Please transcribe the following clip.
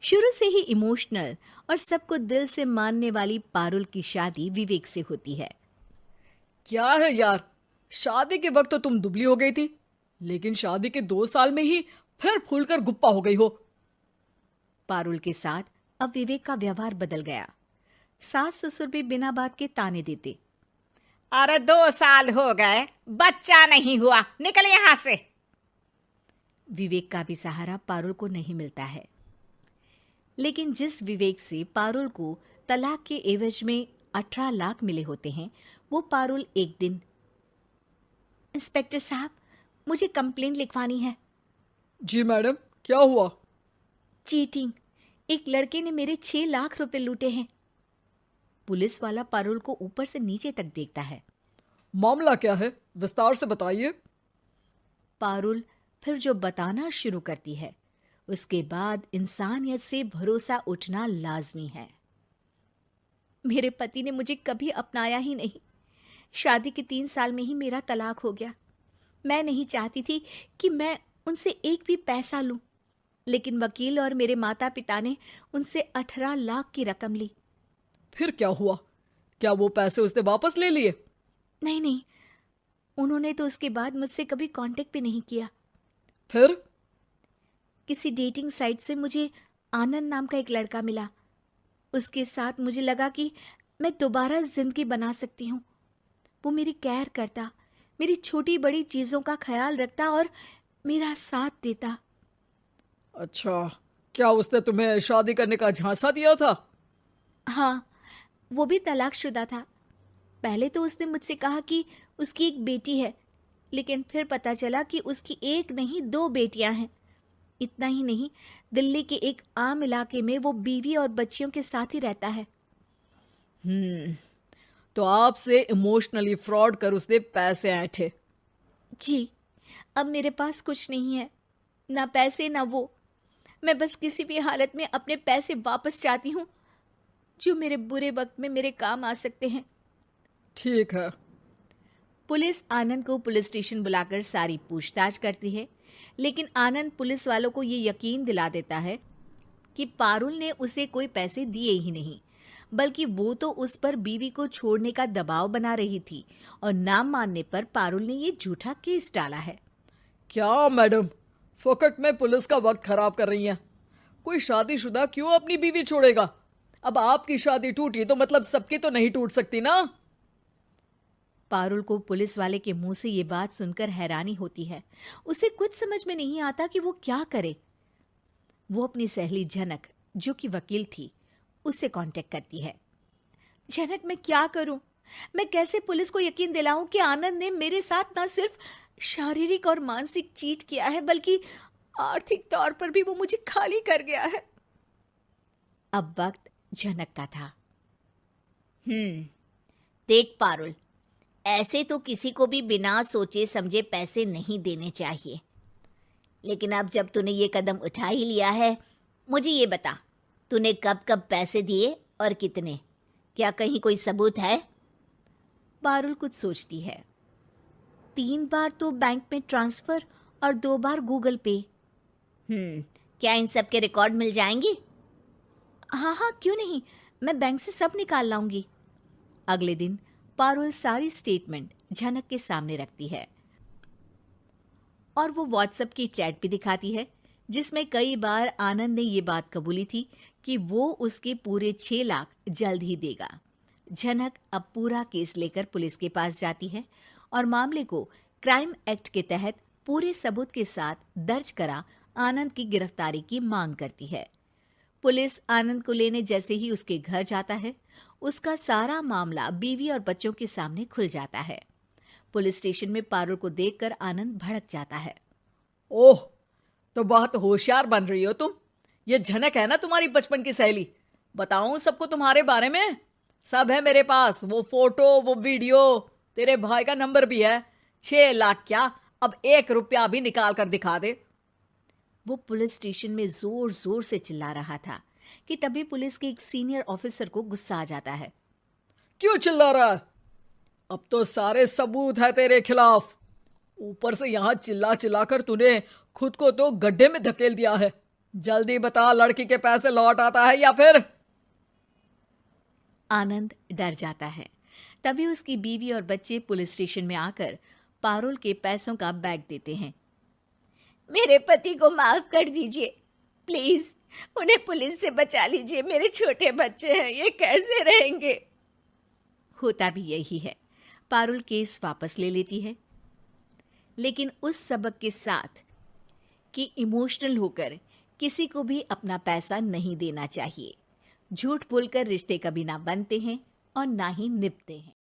शुरू से ही इमोशनल और सबको दिल से मानने वाली पारुल की शादी विवेक से होती है। क्या है यार, शादी के वक्त तो तुम दुबली हो गई थी, लेकिन शादी के 2 साल में ही फिर फूलकर गुप्पा हो गई हो। पारुल के साथ अब विवेक का व्यवहार बदल गया। सास ससुर भी बिना बात के ताने देते। अरे 2 साल हो गए, बच्चा नहीं हुआ, निकल यहां से। विवेक का भी सहारा पारुल को नहीं मिलता है। लेकिन जिस विवेक से पारुल को तलाक के एवज में 18 लाख मिले होते हैं, वो पारुल एक दिन, इंस्पेक्टर साहब, मुझे कंप्लेंट लिखवानी है। जी मैडम, क्या हुआ? चीटिंग, एक लड़के ने मेरे 6 लाख रुपए लूटे हैं। पुलिस वाला पारुल को ऊपर से नीचे तक देखता है। मामला क्या है, विस्तार से बताइए। पारुल फिर जो बताना शुरू करती है, उसके बाद इंसानियत से भरोसा उठना लाजमी है। मेरे पति ने मुझे कभी अपनाया ही नहीं। शादी के 3 साल में ही मेरा तलाक हो गया। मैं नहीं चाहती थी कि मैं उनसे एक भी पैसा लूं, लेकिन वकील और मेरे माता पिता ने उनसे 18 लाख की रकम ली। फिर क्या हुआ? क्या वो पैसे उसने वापस ले लिए? नहीं नहीं, उन्होंने तो उसके बाद मुझसे कभी कांटेक्ट भी नहीं किया। फिर? किसी डेटिंग साइट से मुझे आनंद नाम का एक लड़का मिला। उसके साथ मुझे लगा कि मैं दोबारा जिंदगी बना सकती हूँ। वो मेरी केयर करता, मेरी छोटी बड़ी चीजों का ख्याल रखता और मेरा साथ देता। अच्छा, क्या उसने तुम्हें शादी करने का झांसा दिया था? हाँ, वो भी तलाकशुदा था। पहले तो उसने मुझसे कहा कि उसकी एक बेटी है, लेकिन फिर पता चला कि उसकी एक नहीं 2 बेटियां हैं। इतना ही नहीं, दिल्ली के एक आम इलाके में वो बीवी और बच्चियों के साथ ही रहता है। तो आपसे इमोशनली फ्रॉड कर उसने पैसे ऐंठे। जी, अब मेरे पास कुछ नहीं है, ना पैसे ना वो। मैं बस किसी भी हालत में अपने पैसे वापस चाहती हूँ, जो मेरे बुरे वक्त में मेरे काम आ सकते हैं। ठीक है। पुलिस आनंद को पुलिस स्टेशन बुलाकर सारी पूछताछ करती है, लेकिन आनंद पुलिस वालों को ये यकीन दिला देता है कि पारुल ने उसे कोई पैसे दिए ही नहीं, बल्कि वो तो उस पर बीवी को छोड़ने का दबाव बना रही थी और ना मानने पर पारुल ने ये झूठा केस डाला है। क्या मैडम, फोकट में पुलिस का वक्त खराब कर रही हैं? कोई शादीशुदा क्यों अपनी बीवी छोड़ेगा? अब आपकी शादी टूटी तो मतलब सबकी तो नहीं टूट सकती ना। पारुल को पुलिस वाले के मुंह से ये बात सुनकर हैरानी होती है। उसे कुछ समझ में नहीं आता कि वो क्या करे। वो अपनी सहेली झनक, जो कि वकील थी, उससे कांटेक्ट करती है। झनक, मैं क्या करूं? मैं कैसे पुलिस को यकीन दिलाऊं कि आनंद ने मेरे साथ न सिर्फ शारीरिक और मानसिक चीट किया है, बल्कि आर्थिक तौर पर भी वो मुझे खाली कर गया है। अब वक्त झनक का था। देख पारुल, ऐसे तो किसी को भी बिना सोचे समझे पैसे नहीं देने चाहिए, लेकिन अब जब तूने ये कदम उठा ही लिया है, मुझे ये बता, तूने कब कब पैसे दिए और कितने? क्या कहीं कोई सबूत है? पारुल कुछ सोचती है। 3 बार तो बैंक में ट्रांसफर और 2 बार गूगल पे। क्या इन सब के रिकॉर्ड मिल जाएंगे? हाँ हाँ, क्यों नहीं, मैं बैंक से सब निकाल लाऊंगी। अगले दिन पारुल सारी स्टेटमेंट झनक के सामने रखती है और वो व्हाट्सएप की चैट भी दिखाती है, जिसमें कई बार आनंद ने ये बात कबूली थी कि वो उसके पूरे 6 लाख जल्द ही देगा। झनक अब पूरा केस लेकर पुलिस के पास जाती है और मामले को क्राइम एक्ट के तहत पूरे सबूत के साथ दर्ज करा आनंद की गिरफ्तारी की मांग करती है। पुलिस आनंद को लेने जैसे ही उसके घर जाता है, उसका सारा मामला बीवी और बच्चों के सामने खुल जाता है। पुलिस स्टेशन में पारुल को देखकर आनंद भड़क जाता है। ओह, तो बहुत होशियार बन रही हो तुम। ये झनक है ना तुम्हारी बचपन की सहेली? बताऊं सबको तुम्हारे बारे में? सब है मेरे पास, वो फोटो, वो वीडियो, तेरे भाई का नंबर भी है। 6 लाख क्या, अब 1 रुपया भी निकाल कर दिखा दे। वो पुलिस स्टेशन में जोर जोर से चिल्ला रहा था कि तभी पुलिस के एक सीनियर ऑफिसर को गुस्सा आ जाता है। क्यों चिल्ला रहा है? अब तो सारे सबूत है तेरे खिलाफ। ऊपर से यहां चिल्ला चिल्ला कर तूने खुद को तो गड्ढे में धकेल दिया है। जल्दी बता, लड़की के पैसे लौट आता है या फिर? आनंद डर जाता है। तभी उसकी बीवी और बच्चे पुलिस स्टेशन में आकर पारुल के पैसों का बैग देते हैं। मेरे पति को माफ कर दीजिए, प्लीज उन्हें पुलिस से बचा लीजिए। मेरे छोटे बच्चे हैं, ये कैसे रहेंगे? होता भी यही है। पारुल केस वापस ले लेती है, लेकिन उस सबक के साथ कि इमोशनल होकर किसी को भी अपना पैसा नहीं देना चाहिए। झूठ बोलकर रिश्ते कभी ना बनते हैं और ना ही निभते हैं।